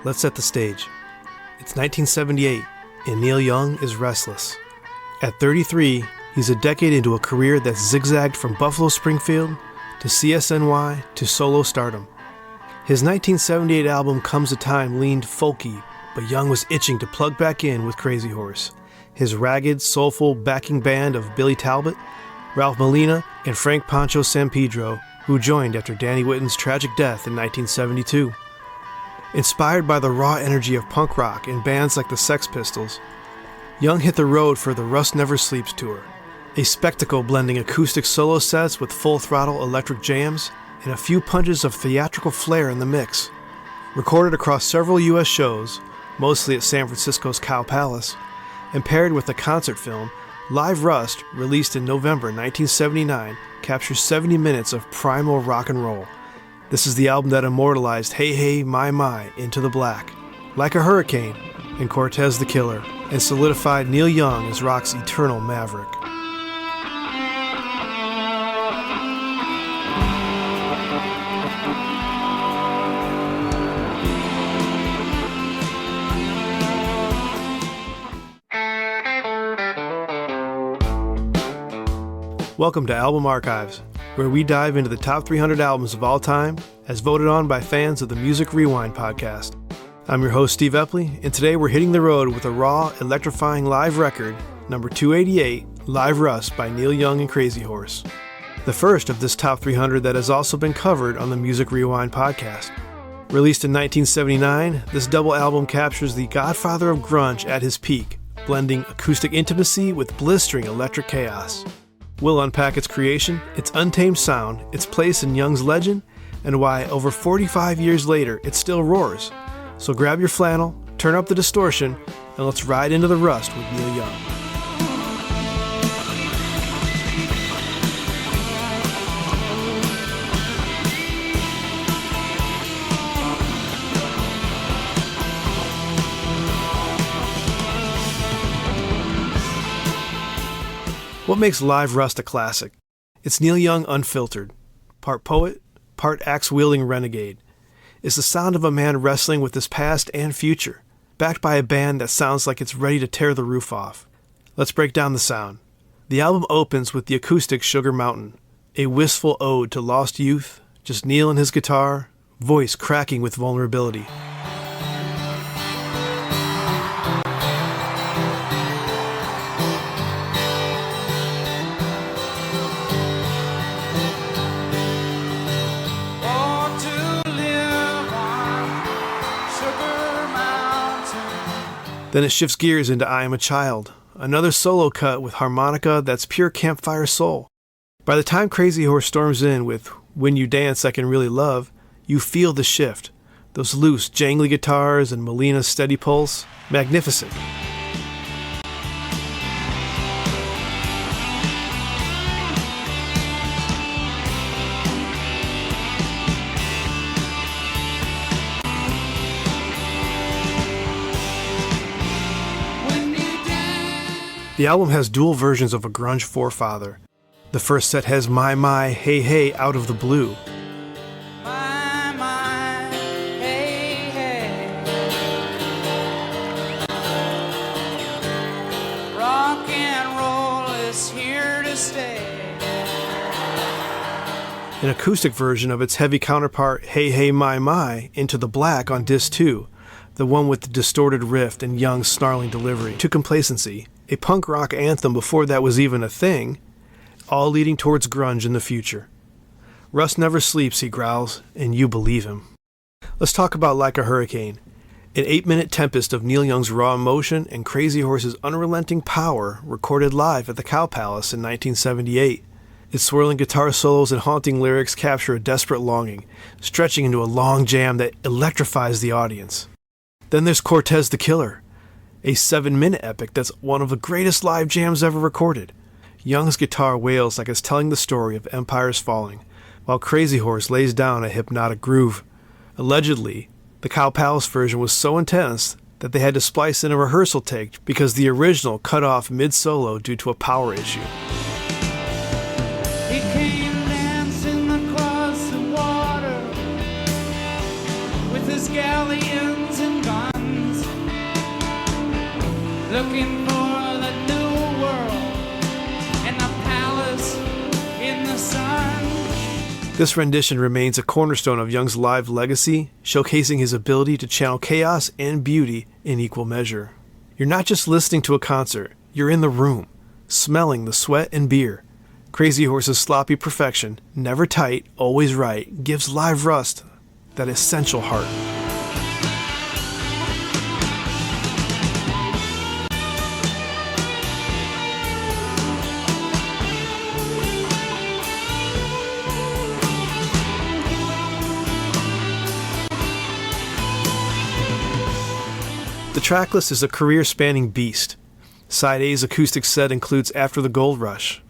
Let's set the stage. It's 1978, and Neil Young is restless. At 33, he's a decade into a career that's zigzagged from Buffalo Springfield to CSNY to solo stardom. His 1978 album Comes a Time leaned folky, but Young was itching to plug back in with Crazy Horse, his ragged, soulful backing band of Billy Talbot, Ralph Molina, and Frank Pancho Sampedro, who joined after Danny Whitten's tragic death in 1972. Inspired by the raw energy of punk rock and bands like the Sex Pistols, Young hit the road for the Rust Never Sleeps tour, a spectacle blending acoustic solo sets with full-throttle electric jams and a few punches of theatrical flair in the mix. Recorded across several U.S. shows, mostly at San Francisco's Cow Palace, and paired with a concert film, Live Rust, released in November 1979, captures 70 minutes of primal rock and roll. This is the album that immortalized Hey Hey My Into the Black, Like a Hurricane, and Cortez the Killer, and solidified Neil Young as rock's eternal maverick. Welcome to Album Archives, where we dive into the top 300 albums of all time, as voted on by fans of the Music Rewind podcast. I'm your host, Steve Epley, and today we're hitting the road with a raw, electrifying live record, number 288, Live Rust by Neil Young and Crazy Horse. The first of this top 300 that has also been covered on the Music Rewind podcast. Released in 1979, this double album captures the godfather of grunge at his peak, blending acoustic intimacy with blistering electric chaos. We'll unpack its creation, its untamed sound, its place in Young's legend, and why, over 45 years later, it still roars. So grab your flannel, turn up the distortion, and let's ride into the rust with Neil Young. What makes Live Rust a classic? It's Neil Young unfiltered. Part poet, part axe-wielding renegade. It's the sound of a man wrestling with his past and future, backed by a band that sounds like it's ready to tear the roof off. Let's break down the sound. The album opens with the acoustic Sugar Mountain, a wistful ode to lost youth, just Neil and his guitar, voice cracking with vulnerability. Then it shifts gears into I Am a Child, another solo cut with harmonica that's pure campfire soul. By the time Crazy Horse storms in with When You Dance I Can Really Love, you feel the shift. Those loose, jangly guitars and Molina's steady pulse. Magnificent. The album has dual versions of a grunge forefather. The first set has My, Hey, Hey out of the blue. My, hey, hey. Rock and roll is here to stay. An acoustic version of its heavy counterpart Hey, Hey, My Into the Black on disc 2, the one with the distorted riff and Young's snarling delivery to complacency. A punk rock anthem before that was even a thing, all leading towards grunge in the future. Rust never sleeps, he growls, and you believe him. Let's talk about Like a Hurricane, an 8-minute tempest of Neil Young's raw emotion and Crazy Horse's unrelenting power recorded live at the Cow Palace in 1978. Its swirling guitar solos and haunting lyrics capture a desperate longing, stretching into a long jam that electrifies the audience. Then there's Cortez the Killer, a 7-minute epic that's one of the greatest live jams ever recorded. Young's guitar wails like it's telling the story of empires falling, while Crazy Horse lays down a hypnotic groove. Allegedly, the Cow Palace version was so intense that they had to splice in a rehearsal take because the original cut off mid-solo due to a power issue. He came dancing across the water with his his galleons and guns, looking for the new world and the palace in the sun. This rendition remains a cornerstone of Young's live legacy, showcasing his ability to channel chaos and beauty in equal measure. You're not just listening to a concert, you're in the room, smelling the sweat and beer. Crazy Horse's sloppy perfection, never tight, always right, gives live Rust that essential heart. The tracklist is a career-spanning beast. Side A's acoustic set includes After the Gold Rush,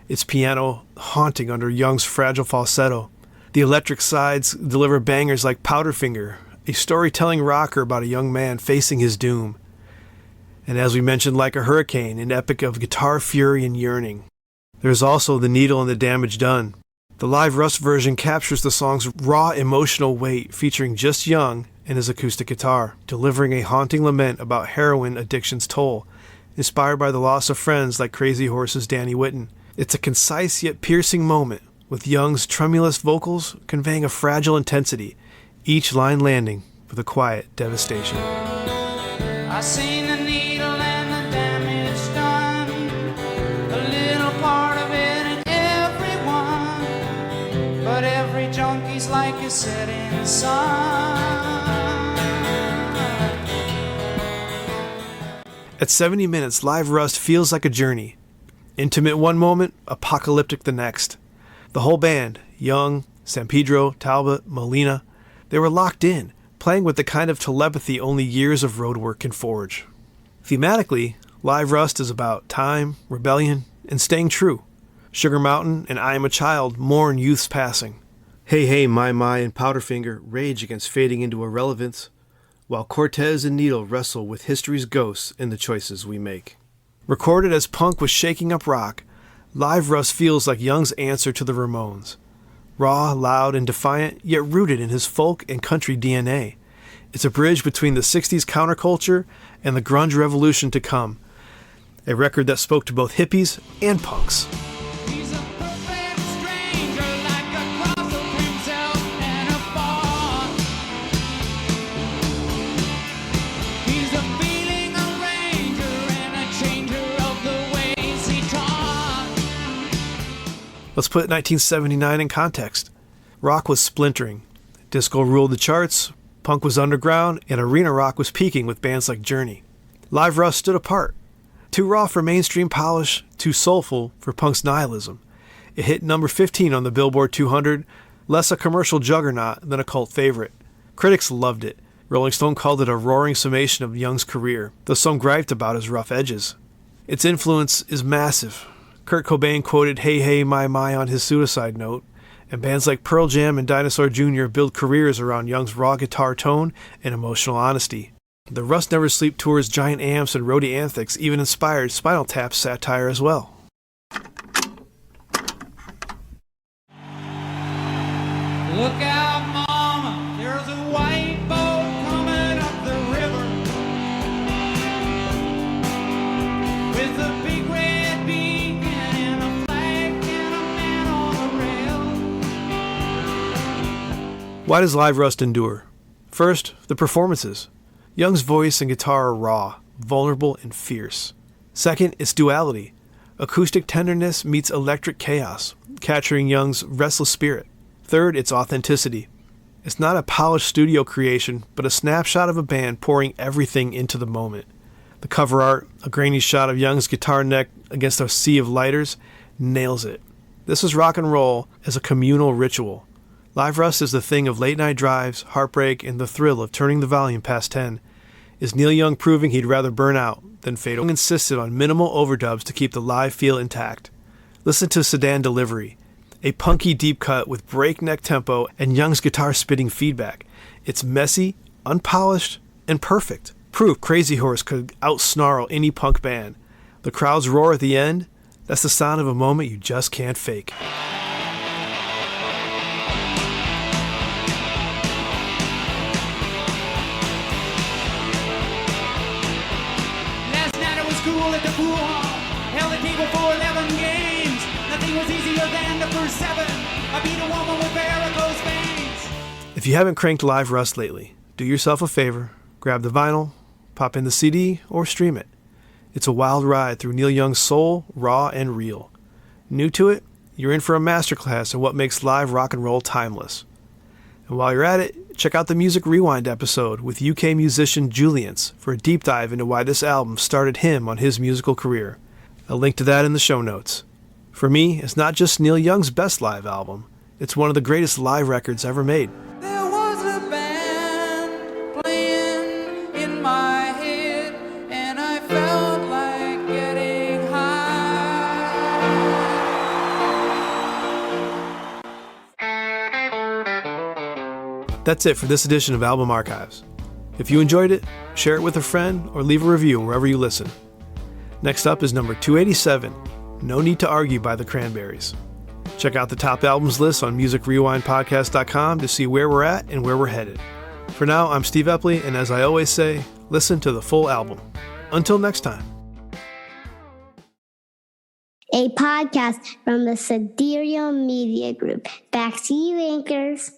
its piano haunting under Young's fragile falsetto. The electric sides deliver bangers like Powderfinger, a storytelling rocker about a young man facing his doom. And as we mentioned, Like a Hurricane, an epic of guitar fury and yearning. There's also The Needle and the Damage Done. The live Rust version captures the song's raw emotional weight, featuring just Young and his acoustic guitar, delivering a haunting lament about heroin addiction's toll, inspired by the loss of friends like Crazy Horse's Danny Whitten. It's a concise yet piercing moment, with Young's tremulous vocals conveying a fragile intensity, each line landing with a quiet devastation. I seen the needle and the damage done, a little part of it in everyone, but every junkie's like a setting sun. At 70 minutes, live Rust feels like a journey. Intimate one moment, apocalyptic the next. The whole band, Young, San Pedro, Talbot, Molina, they were locked in, playing with the kind of telepathy only years of road work can forge. Thematically, live Rust is about time, rebellion, and staying true. Sugar Mountain and I Am a Child mourn youth's passing. Hey Hey, My and Powderfinger rage against fading into irrelevance, while Cortez and Needle wrestle with history's ghosts in the choices we make. Recorded as punk was shaking up rock, live Rust feels like Young's answer to the Ramones. Raw, loud, and defiant, yet rooted in his folk and country DNA. It's a bridge between the 60s counterculture and the grunge revolution to come. A record that spoke to both hippies and punks. He's a perfect stranger, like a cross of himself and a fawn. He's a feeling arranger and a changer of the ways he taught. Let's put 1979 in context. Rock was splintering. Disco ruled the charts, punk was underground, and arena rock was peaking with bands like Journey. Live Rust stood apart. Too raw for mainstream polish, too soulful for punk's nihilism. It hit number 15 on the Billboard 200, less a commercial juggernaut than a cult favorite. Critics loved it. Rolling Stone called it a roaring summation of Young's career, though some griped about his rough edges. Its influence is massive. Kurt Cobain quoted Hey Hey My on his suicide note, and bands like Pearl Jam and Dinosaur Jr. build careers around Young's raw guitar tone and emotional honesty. The Rust Never Sleep Tour's giant amps and roadie antics even inspired Spinal Tap's satire as well. Look out, Mama, there's a white boat coming up the river with a big red beacon and a flag and a man on the rail. Why does live Rust endure? First, the performances. Young's voice and guitar are raw, vulnerable, and fierce. Second, its duality. Acoustic tenderness meets electric chaos, capturing Young's restless spirit. Third, its authenticity. It's not a polished studio creation, but a snapshot of a band pouring everything into the moment. The cover art, a grainy shot of Young's guitar neck against a sea of lighters, nails it. This is rock and roll as a communal ritual. Live Rust is the thing of late-night drives, heartbreak, and the thrill of turning the volume past 10. Is Neil Young proving he'd rather burn out than fade away? Young insisted on minimal overdubs to keep the live feel intact. Listen to Sedan Delivery, a punky deep cut with breakneck tempo and Young's guitar spitting feedback. It's messy, unpolished, and perfect. Proof Crazy Horse could out-snarl any punk band. The crowd's roar at the end, that's the sound of a moment you just can't fake. at the pool hall, held a table for 11 games. Nothing was easier than the first 7. I beat a woman with varicose veins. If you haven't cranked Live Rust lately, do yourself a favor, grab the vinyl, pop in the CD, or stream it. It's a wild ride through Neil Young's soul, raw and real. New to it? You're in for a masterclass in what makes live rock and roll timeless. And while you're at it, check out the Music Rewind episode with UK musician Julience for a deep dive into why this album started him on his musical career. A link to that in the show notes. For me, it's not just Neil Young's best live album, it's one of the greatest live records ever made. There was a band playing in my head, and I felt like getting high. That's it for this edition of Album Archives. If you enjoyed it, share it with a friend or leave a review wherever you listen. Next up is number 287, No Need to Argue by the Cranberries. Check out the top albums list on musicrewindpodcast.com to see where we're at and where we're headed. For now, I'm Steve Epley, and as I always say, listen to the full album. Until next time. A podcast from the Sidereal Media Group. Back to you, anchors.